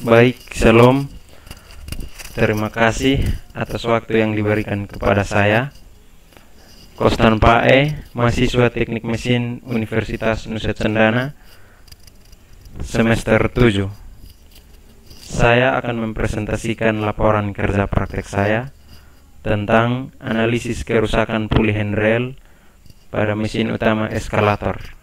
Baik, Shalom. Terima kasih atas waktu yang diberikan kepada saya, Kostan Pae, mahasiswa Teknik Mesin Universitas Nusa Cendana, semester 7. Saya akan mempresentasikan laporan kerja praktek saya tentang analisis kerusakan puli handrail pada mesin utama eskalator.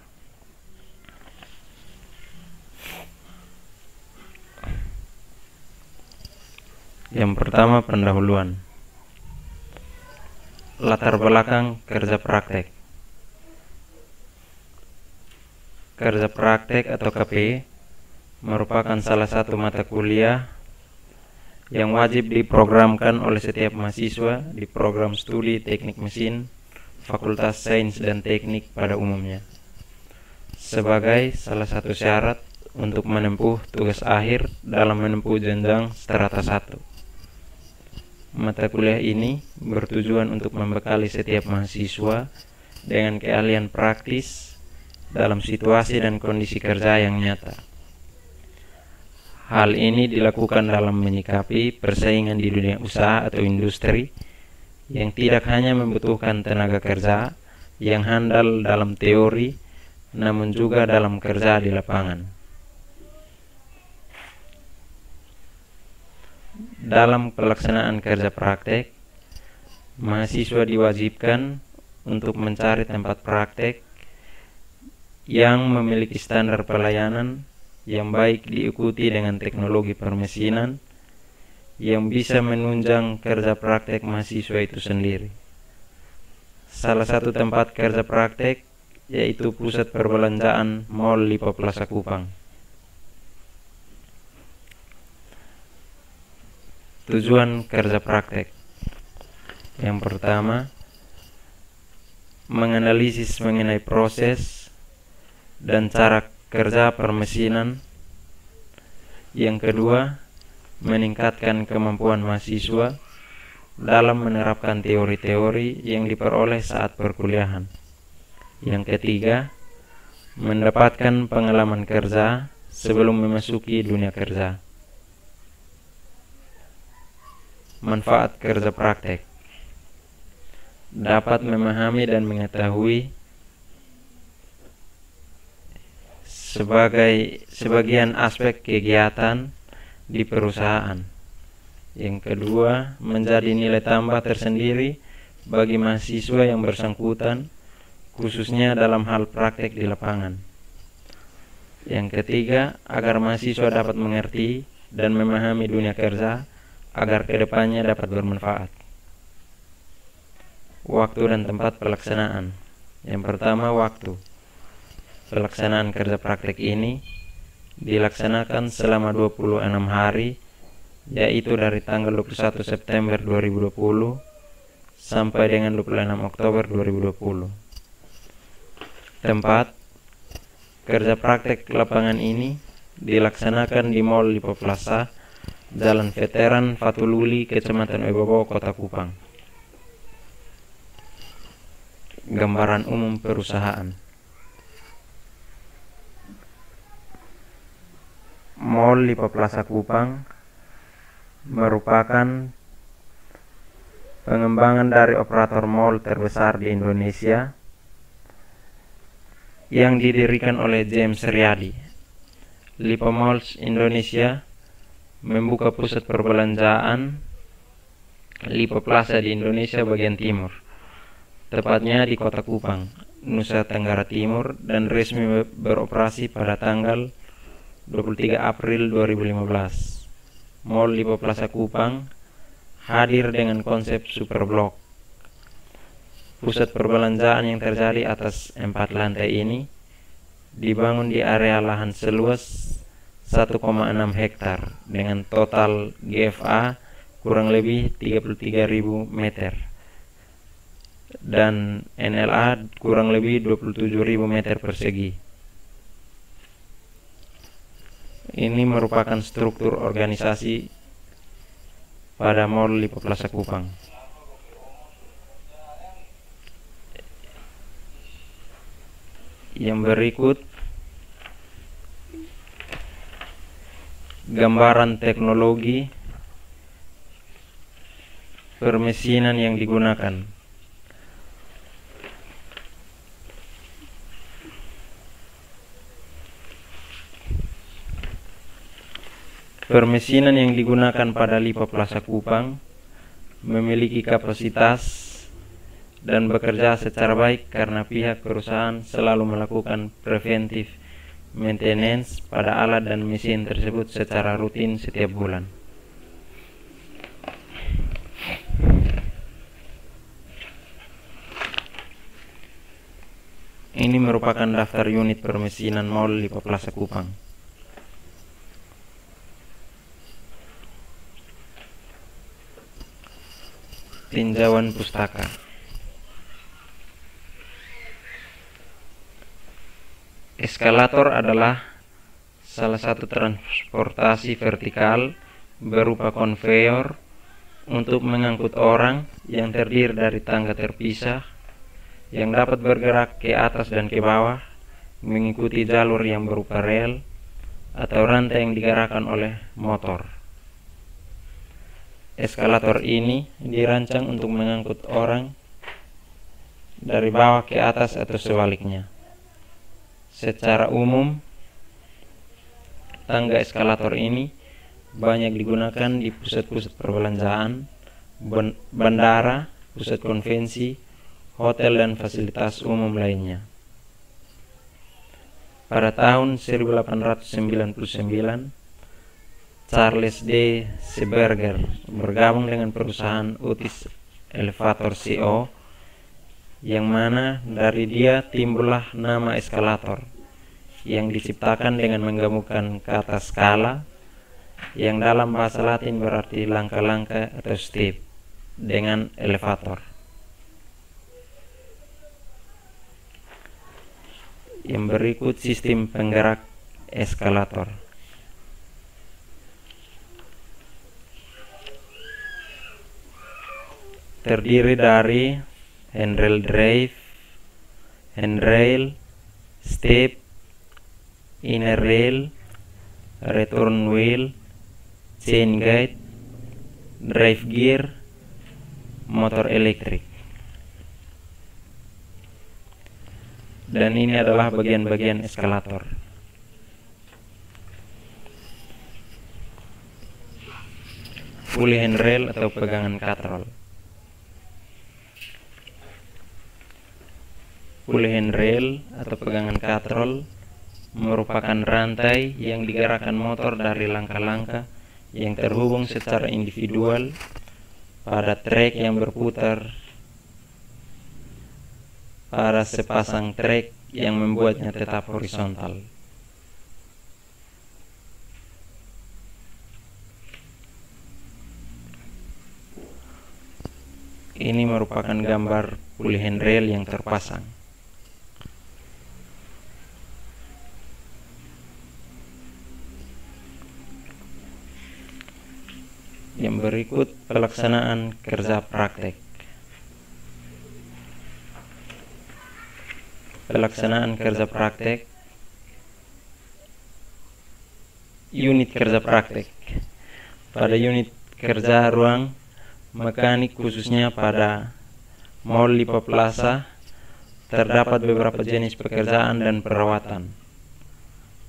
Yang pertama, pendahuluan. Latar belakang kerja praktek. Kerja praktek atau KP merupakan salah satu mata kuliah yang wajib diprogramkan oleh setiap mahasiswa di program studi Teknik Mesin Fakultas Sains dan Teknik pada umumnya, sebagai salah satu syarat untuk menempuh tugas akhir dalam menempuh jenjang strata 1. Mata kuliah ini bertujuan untuk membekali setiap mahasiswa dengan keahlian praktis dalam situasi dan kondisi kerja yang nyata. Hal ini dilakukan dalam menyikapi persaingan di dunia usaha atau industri yang tidak hanya membutuhkan tenaga kerja yang handal dalam teori, namun juga dalam kerja di lapangan. Dalam pelaksanaan kerja praktek, mahasiswa diwajibkan untuk mencari tempat praktek yang memiliki standar pelayanan yang baik diikuti dengan teknologi permesinan yang bisa menunjang kerja praktek mahasiswa itu sendiri. Salah satu tempat kerja praktek yaitu Pusat Perbelanjaan Mall Lipo Plaza Kupang. Tujuan kerja praktek. Yang pertama, menganalisis mengenai proses dan cara kerja permesinan. Yang kedua, meningkatkan kemampuan mahasiswa dalam menerapkan teori-teori yang diperoleh saat perkuliahan. Yang ketiga, mendapatkan pengalaman kerja sebelum memasuki dunia kerja. Manfaat kerja praktek: dapat memahami dan mengetahui sebagian aspek kegiatan di perusahaan. Yang kedua, menjadi nilai tambah tersendiri bagi mahasiswa yang bersangkutan, khususnya dalam hal praktek di lapangan. Yang ketiga, agar mahasiswa dapat mengerti dan memahami dunia kerja agar kedepannya dapat bermanfaat. Waktu dan tempat pelaksanaan. Yang pertama, waktu. Pelaksanaan kerja praktek ini dilaksanakan selama 26 hari, yaitu dari tanggal 21 September 2020 sampai dengan 26 Oktober 2020. Tempat kerja praktek lapangan ini dilaksanakan di Mall Lipo Plaza, Jalan Veteran Fatululi, Kecamatan Oebobo, Kota Kupang. Gambaran umum perusahaan. Mall Lipo Plaza Kupang merupakan pengembangan dari operator mall terbesar di Indonesia yang didirikan oleh James Riyadi. Lipo Malls Indonesia membuka pusat perbelanjaan Lipo Plaza di Indonesia bagian timur, tepatnya di Kota Kupang, Nusa Tenggara Timur, dan resmi beroperasi pada tanggal 23 April 2015. Mall Lipo Plaza Kupang hadir dengan konsep super blok. Pusat perbelanjaan yang terjadi atas 4 lantai ini dibangun di area lahan seluas 1,6 hektar dengan total GFA kurang lebih 33.000 meter dan NLA kurang lebih 27.000 meter persegi. Ini merupakan struktur organisasi pada Mall Lipo Plaza Kupang. Yang berikut gambaran teknologi permesinan yang digunakan. Permesinan yang digunakan pada Lipo Plaza Kupang memiliki kapasitas dan bekerja secara baik karena pihak perusahaan selalu melakukan preventive maintenance pada alat dan mesin tersebut secara rutin setiap bulan. Ini merupakan daftar unit permesinan Mall Lipo Plaza Kupang. Tinjauan pustaka. Eskalator adalah salah satu transportasi vertikal berupa konveyor untuk mengangkut orang yang terdiri dari tangga terpisah yang dapat bergerak ke atas dan ke bawah mengikuti jalur yang berupa rel atau rantai yang digerakkan oleh motor. Eskalator ini dirancang untuk mengangkut orang dari bawah ke atas atau sebaliknya. Secara umum, tangga eskalator ini banyak digunakan di pusat-pusat perbelanjaan, bandara, pusat konvensi, hotel, dan fasilitas umum lainnya. Pada tahun 1899, Charles D. Seberger bergabung dengan perusahaan Otis Elevator Co., yang mana dari dia timbullah nama eskalator yang diciptakan dengan menggabungkan kata skala yang dalam bahasa Latin berarti langkah-langkah atau step dengan elevator. Yang berikut sistem penggerak eskalator. Terdiri dari handrail drive, handrail, step, inner rail, return wheel, chain guide, drive gear, motor elektrik. Dan ini adalah bagian-bagian eskalator. Pulley handrail atau pegangan katrol. Pulley handrail atau pegangan katrol merupakan rantai yang digerakkan motor dari langkah-langkah yang terhubung secara individual pada trek yang berputar pada sepasang trek yang membuatnya tetap horizontal. Ini merupakan gambar pulley handrail yang terpasang. Yang berikut pelaksanaan kerja praktek. Pelaksanaan kerja praktek. Unit kerja praktek. Pada unit kerja ruang mekanik khususnya pada Mall Lipo Plaza terdapat beberapa jenis pekerjaan dan perawatan.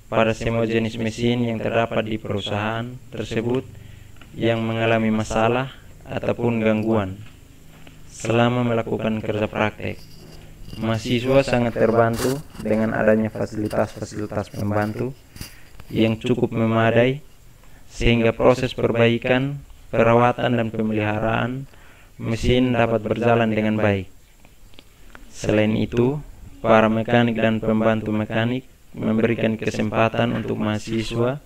Pada semua jenis mesin yang terdapat di perusahaan tersebut yang mengalami masalah ataupun gangguan selama melakukan kerja praktek, mahasiswa sangat terbantu dengan adanya fasilitas-fasilitas pembantu yang cukup memadai sehingga proses perbaikan, perawatan, dan pemeliharaan mesin dapat berjalan dengan baik. Selain itu, para mekanik dan pembantu mekanik memberikan kesempatan untuk mahasiswa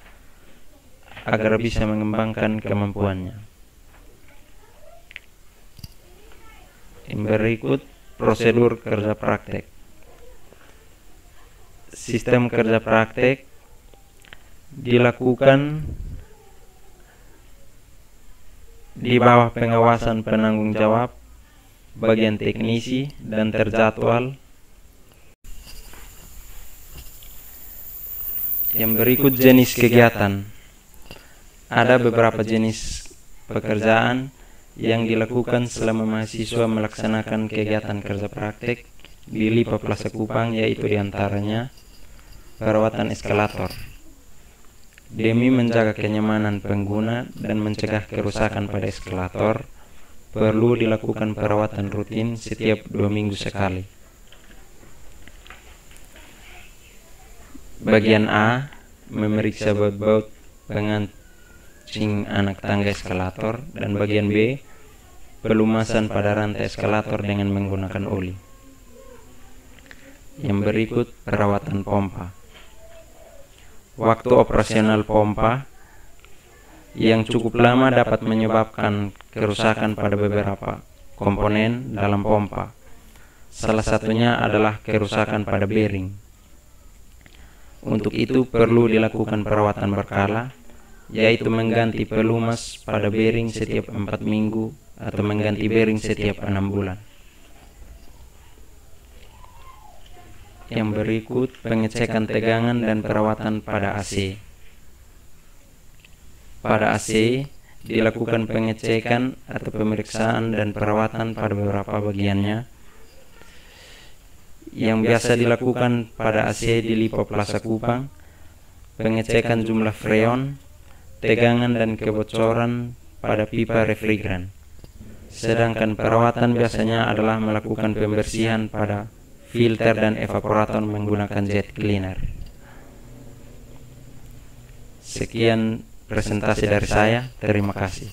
agar bisa mengembangkan kemampuannya. Yang berikut prosedur kerja praktek. Sistem kerja praktek dilakukan di bawah pengawasan penanggung jawab, bagian teknisi, dan terjadwal. Yang berikut jenis kegiatan. Ada beberapa jenis pekerjaan yang dilakukan selama mahasiswa melaksanakan kegiatan kerja praktek di LIPA Plaza Kupang, yaitu diantaranya perawatan eskalator. Demi menjaga kenyamanan pengguna dan mencegah kerusakan pada eskalator, perlu dilakukan perawatan rutin setiap 2 minggu sekali. Bagian A, memeriksa baut-baut pengancing anak tangga eskalator, dan bagian B, pelumasan pada rantai eskalator dengan menggunakan oli. Yang berikut perawatan pompa. Waktu operasional pompa yang cukup lama dapat menyebabkan kerusakan pada beberapa komponen dalam pompa. Salah satunya adalah kerusakan pada bearing. Untuk itu perlu dilakukan perawatan berkala, yaitu mengganti pelumas pada bearing setiap 4 minggu atau mengganti bearing setiap 6 bulan. Yang berikut pengecekan tegangan dan perawatan pada AC. Pada AC dilakukan pengecekan atau pemeriksaan dan perawatan pada beberapa bagiannya. Yang biasa dilakukan pada AC di LIPA Plaza Kupang, pengecekan jumlah freon, tegangan dan kebocoran pada pipa refrigeran. Sedangkan perawatan biasanya adalah melakukan pembersihan pada filter dan evaporator menggunakan jet cleaner. Sekian presentasi dari saya, terima kasih.